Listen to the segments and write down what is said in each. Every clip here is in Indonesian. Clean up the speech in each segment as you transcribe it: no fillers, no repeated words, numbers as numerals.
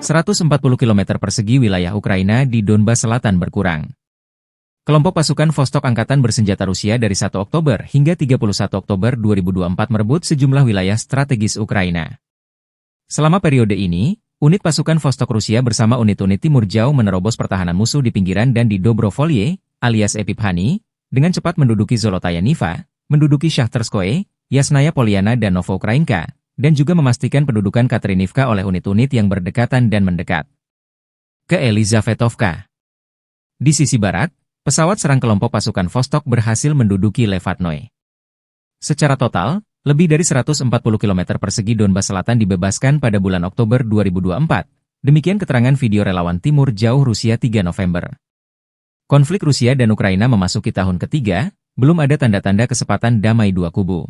140 km persegi wilayah Ukraina di Donbas Selatan berkurang. Kelompok pasukan Vostok Angkatan Bersenjata Rusia dari 1 Oktober hingga 31 Oktober 2024 merebut sejumlah wilayah strategis Ukraina. Selama periode ini, unit pasukan Vostok Rusia bersama unit-unit Timur Jauh menerobos pertahanan musuh di pinggiran dan di Dobrovolye, alias Epiphany, dengan cepat menduduki Zolotaya Niva, menduduki Shahterskoye, Yasnaya Poliana dan Novoukrainka, dan juga memastikan pendudukan Katerinivka oleh unit-unit yang berdekatan dan mendekat ke Elizavetovka. Di sisi barat, pesawat serang kelompok pasukan Vostok berhasil menduduki Levatnoye. Secara total, lebih dari 140 km persegi Donbas Selatan dibebaskan pada bulan Oktober 2024, demikian keterangan video relawan Timur Jauh Rusia 3 November. Konflik Rusia dan Ukraina memasuki tahun ketiga, belum ada tanda-tanda kesepakatan damai dua kubu.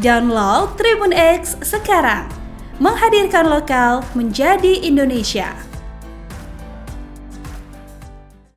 Download Tribun X sekarang, menghadirkan lokal menjadi Indonesia.